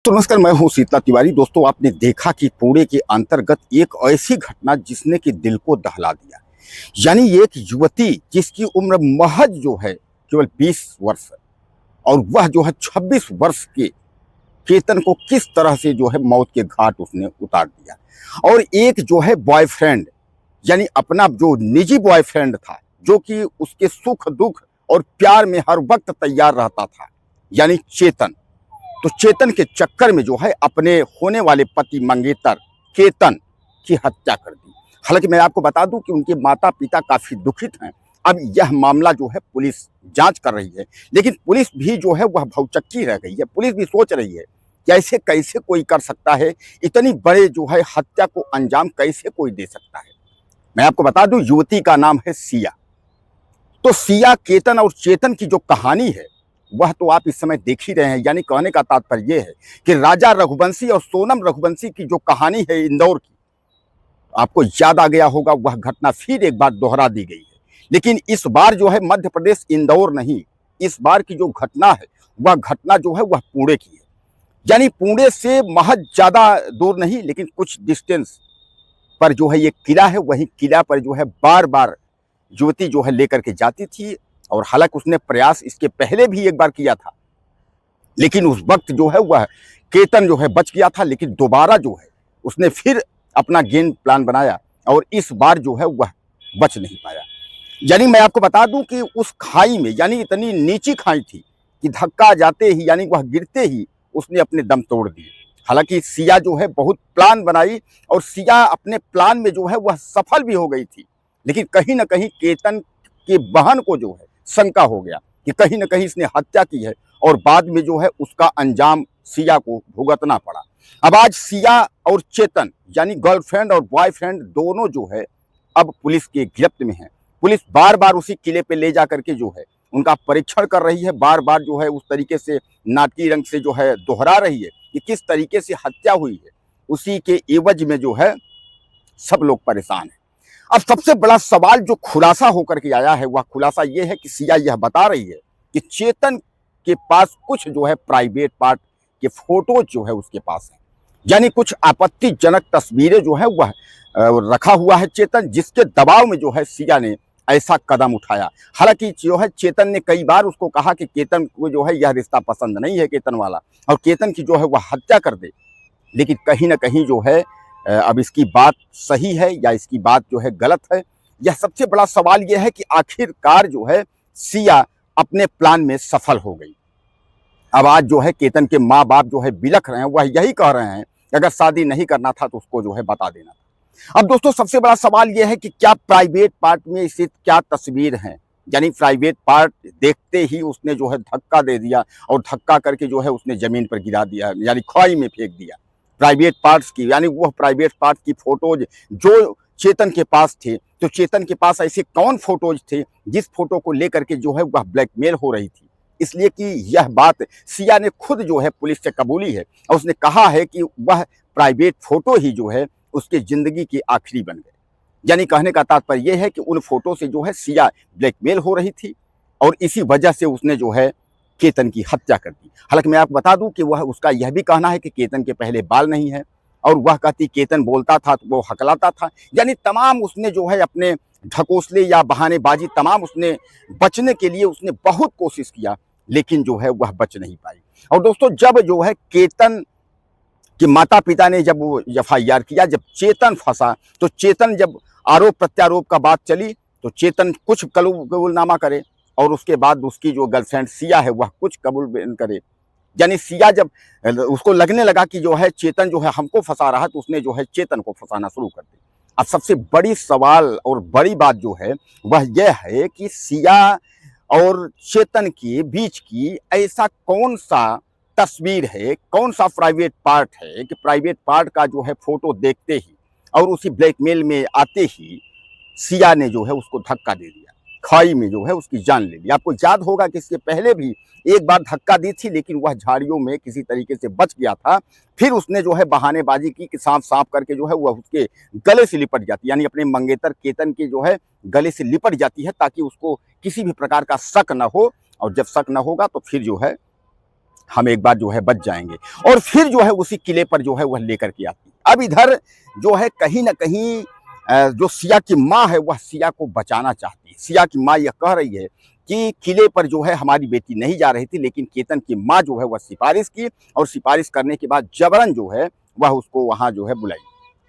दोस्तों नमस्कार, मैं हूं शीतला तिवारी। दोस्तों आपने देखा कि पुणे के अंतर्गत एक ऐसी घटना जिसने कि दिल को दहला दिया। यानी एक युवती जिसकी उम्र महज जो है केवल 20 वर्ष है और वह जो है 26 वर्ष के केतन को किस तरह से जो है मौत के घाट उसने उतार दिया। और एक जो है बॉयफ्रेंड, यानी अपना जो निजी बॉयफ्रेंड था, जो कि उसके सुख दुख और प्यार में हर वक्त तैयार रहता था, यानी चेतन। तो चेतन के चक्कर में जो है अपने होने वाले पति मंगेतर केतन की हत्या कर दी। हालांकि मैं आपको बता दूं कि उनके माता पिता काफी दुखित हैं। अब यह मामला जो है पुलिस जांच कर रही है, लेकिन पुलिस भी जो है वह भौचक्की रह गई है। पुलिस भी सोच रही है कि ऐसे कैसे कोई कर सकता है, इतनी बड़े जो है हत्या को अंजाम कैसे कोई दे सकता है। मैं आपको बता दूं युवती का नाम है सिया। तो सिया, केतन और चेतन की जो कहानी है वह तो आप इस समय देख ही रहे हैं। यानी कहने का तात्पर्य यह है कि राजा रघुवंशी और सोनम रघुवंशी की जो कहानी है इंदौर की, आपको याद आ गया होगा, वह घटना फिर एक बार दोहरा दी गई है। लेकिन इस बार जो है मध्य प्रदेश इंदौर नहीं, इस बार की जो घटना है वह घटना जो है वह पुणे की है। यानी पुणे से महज ज्यादा दूर नहीं, लेकिन कुछ डिस्टेंस पर जो है ये किला है। वही किला पर जो है बार बार युवती जो है लेकर के जाती थी। और हालांकि उसने प्रयास इसके पहले भी एक बार किया था, लेकिन उस वक्त जो है वह केतन जो है बच गया था। लेकिन दोबारा जो है उसने फिर अपना गेम प्लान बनाया और इस बार जो है वह बच नहीं पाया। यानी मैं आपको बता दूं कि उस खाई में, यानी इतनी नीची खाई थी कि धक्का जाते ही, यानी वह गिरते ही उसने अपने दम तोड़ दिए। हालांकि सिया जो है बहुत प्लान बनाई और सिया अपने प्लान में जो है वह सफल भी हो गई थी। लेकिन कहीं ना कहीं केतन की बहन को जो है शंका हो गया कि कहीं ना कहीं इसने हत्या की है और बाद में जो है उसका अंजाम सिया को भुगतना पड़ा। अब आज सिया और चेतन, यानी गर्लफ्रेंड और बॉयफ्रेंड, दोनों जो है अब पुलिस के गिरफ्त में हैं। पुलिस बार बार उसी किले पे ले जा करके जो है उनका परीक्षण कर रही है। बार बार जो है उस तरीके से नाटकीय रंग से जो है दोहरा रही है कि किस तरीके से हत्या हुई है। उसी के एवज में जो है सब लोग परेशान हैं। अब सबसे बड़ा सवाल जो खुलासा होकर के आया है वह खुलासा यह है कि सिया यह बता रही है कि चेतन के पास कुछ जो है प्राइवेट पार्ट के फोटो जो है उसके पास है। यानी कुछ आपत्तिजनक तस्वीरें जो है वह रखा हुआ है चेतन, जिसके दबाव में जो है सिया ने ऐसा कदम उठाया। हालांकि जो है चेतन ने कई बार उसको कहा कि केतन को जो है यह रिश्ता पसंद नहीं है, केतन वाला, और केतन की जो है वह हत्या कर दे। लेकिन कहीं ना कहीं जो है अब इसकी बात सही है या इसकी बात जो है गलत है, यह सबसे बड़ा सवाल यह है कि आखिरकार जो है सिया अपने प्लान में सफल हो गई। अब आज जो है केतन के माँ बाप जो है बिलख रहे हैं, वह यही कह रहे हैं कि अगर शादी नहीं करना था तो उसको जो है बता देना था। अब दोस्तों सबसे बड़ा सवाल यह है कि क्या प्राइवेट पार्ट में स्थित क्या तस्वीर है। यानी प्राइवेट पार्ट देखते ही उसने जो है धक्का दे दिया और धक्का करके जो है उसने जमीन पर गिरा दिया, यानी खाई में फेंक दिया प्राइवेट पार्ट्स की। यानी वह प्राइवेट पार्ट की फोटोज जो चेतन के पास थे, तो चेतन के पास ऐसे कौन फोटोज थे जिस फोटो को लेकर के जो है वह ब्लैकमेल हो रही थी। इसलिए कि यह बात सिया ने खुद जो है पुलिस से कबूली है और उसने कहा है कि वह प्राइवेट फोटो ही जो है उसके जिंदगी की आखिरी बन गए। यानी कहने का तात्पर्य यह है कि उन फोटो से जो है सिया ब्लैकमेल हो रही थी और इसी वजह से उसने जो है केतन की हत्या कर दी। हालांकि मैं आपको बता दूं कि वह उसका यह भी कहना है कि केतन के पहले बाल नहीं है और वह कहती केतन बोलता था तो वो हकलाता था। यानी तमाम उसने जो है अपने ढकोसले या बहानेबाजी तमाम उसने बचने के लिए उसने बहुत कोशिश किया, लेकिन जो है वह बच नहीं पाई। और दोस्तों जब जो है केतन के माता पिता ने जब वो FIR किया, जब चेतन फंसा, तो चेतन जब आरोप प्रत्यारोप का बात चली तो चेतन कुछ कबूलनामा करे और उसके बाद उसकी जो गर्लफ्रेंड सिया है वह कुछ कबूल करे। यानी सिया जब उसको लगने लगा कि जो है चेतन जो है हमको फंसा रहा, तो उसने जो है चेतन को फंसाना शुरू कर दिया। अब सबसे बड़ी सवाल और बड़ी बात जो है वह यह है कि सिया और चेतन के बीच की ऐसा कौन सा तस्वीर है, कौन सा प्राइवेट पार्ट है कि प्राइवेट पार्ट का जो है फोटो देखते ही और उसी ब्लैकमेल में आते ही सिया ने जो है उसको धक्का दे दिया, खाई में जो है उसकी जान ले ली। आपको याद होगा कि इसके पहले भी एक बार धक्का दी थी, लेकिन वह झाड़ियों में किसी तरीके से बच गया था। फिर उसने जो है बहानेबाजी की कि सांप सांप करके जो है वह उसके गले से लिपट जाती, यानी अपने मंगेतर केतन के जो है गले से लिपट जाती है ताकि उसको किसी भी प्रकार का शक न हो। और जब शक न होगा तो फिर जो है हम एक बार जो है बच जाएंगे, और फिर जो है उसी किले पर जो है वह लेकर के आती है। अब इधर जो है कहीं ना कहीं जो सिया की माँ है वह सिया को बचाना चाहती है। सिया की माँ यह कह रही है कि किले पर जो है हमारी बेटी नहीं जा रही थी, लेकिन केतन की माँ जो है वह सिफारिश की, और सिफारिश करने के बाद जबरन जो है वह उसको वहाँ जो है बुलाई।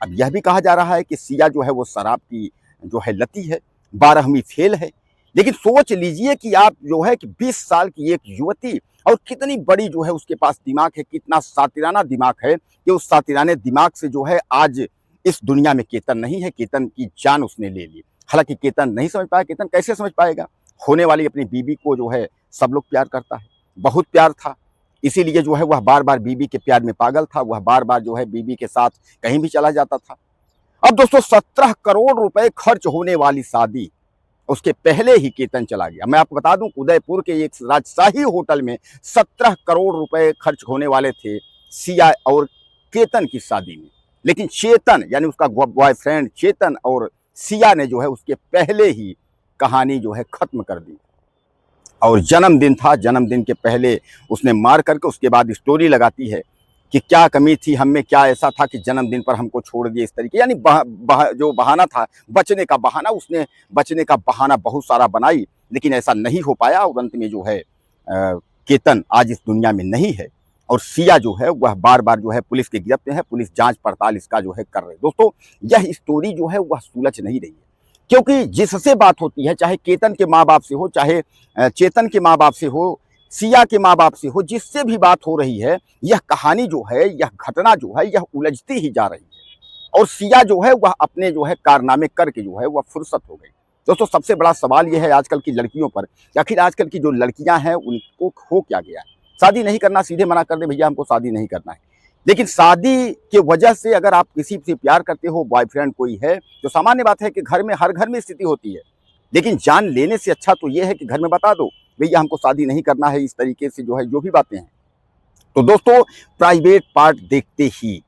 अब यह भी कहा जा रहा है कि सिया जो है वो शराब की जो है लती है, 12वीं फेल है। लेकिन सोच लीजिए कि आप जो है कि 20 साल की एक युवती, और कितनी बड़ी जो है उसके पास दिमाग है, कितना सातिराना दिमाग है कि उस सातिराने दिमाग से जो है आज इस दुनिया में केतन नहीं है, केतन की जान उसने ले ली। हालांकि केतन नहीं समझ पाया, केतन कैसे समझ पाएगा? होने वाली अपनी बीबी को जो है सब लोग प्यार करता है, बहुत प्यार था, इसीलिए जो है वह बार बार बीबी के प्यार में पागल था, वह बार बार जो है बीबी के साथ कहीं भी चला जाता था। अब दोस्तों 17 करोड़ रुपए खर्च होने वाली शादी, उसके पहले ही केतन चला गया। मैं आपको बता दूं उदयपुर के एक राजशाही होटल में 17 करोड़ रुपए खर्च होने वाले थे सिया और केतन की शादी में, लेकिन चेतन यानी उसका बॉयफ्रेंड चेतन और सिया ने जो है उसके पहले ही कहानी जो है खत्म कर दी। और जन्मदिन था, जन्मदिन के पहले उसने मार करके उसके बाद स्टोरी लगाती है कि क्या कमी थी हम में, क्या ऐसा था कि जन्मदिन पर हमको छोड़ दिए इस तरीके, यानी जो बहाना था बचने का बहाना, उसने बचने का बहाना बहुत सारा बनाई, लेकिन ऐसा नहीं हो पाया, और अंत में जो है केतन आज इस दुनिया में नहीं है, और सिया जो है वह बार बार जो है पुलिस के गिरफ्त में है, पुलिस जांच पड़ताल इसका जो है कर रही है। दोस्तों यह स्टोरी जो है वह सुलझ नहीं रही है, क्योंकि जिससे बात होती है, चाहे केतन के माँ बाप से हो, चाहे चेतन के माँ बाप से हो, सिया के माँ बाप से हो, जिससे भी बात हो रही है, यह कहानी जो है, यह घटना जो है, यह उलझती ही जा रही है, और सिया जो है वह अपने जो है कारनामे करके जो है वह फुर्सत हो गई। दोस्तों सबसे बड़ा सवाल यह है आजकल की लड़कियों पर, आखिर आजकल की जो लड़कियां हैं उनको हो क्या गया है? शादी नहीं करना, सीधे मना कर दे भैया हमको शादी नहीं करना है, लेकिन शादी की वजह से अगर आप किसी से प्यार करते हो, बॉयफ्रेंड कोई है, तो सामान्य बात है कि घर में हर घर में स्थिति होती है, लेकिन जान लेने से अच्छा तो यह है कि घर में बता दो भैया हमको शादी नहीं करना है, इस तरीके से जो है जो भी बातें हैं। तो दोस्तों प्राइवेट पार्ट देखते ही,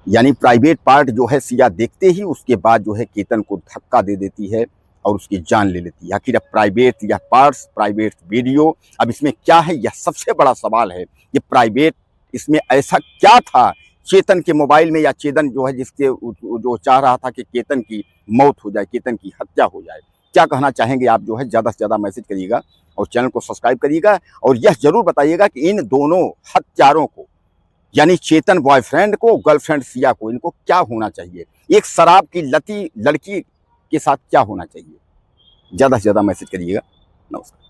यानी प्राइवेट पार्ट जो है सिया देखते ही उसके बाद जो है केतन को धक्का दे देती है और उसकी जान ले लेती है। आखिर अब प्राइवेट या पार्ट्स, प्राइवेट वीडियो, अब इसमें क्या है, यह सबसे बड़ा सवाल है। ये प्राइवेट, इसमें ऐसा क्या था चेतन के मोबाइल में, या चेतन जो है जिसके जो चाह रहा था कि केतन की मौत हो जाए, केतन की हत्या हो जाए? क्या कहना चाहेंगे आप? जो है ज़्यादा से ज़्यादा मैसेज करिएगा और चैनल को सब्सक्राइब करिएगा, और यह जरूर बताइएगा कि इन दोनों हत्यारों को, यानी चेतन बॉयफ्रेंड को, गर्लफ्रेंड सिया को, इनको क्या होना चाहिए? एक शराब की लती लड़की के साथ क्या होना चाहिए? ज़्यादा से ज़्यादा मैसेज करिएगा। नमस्कार।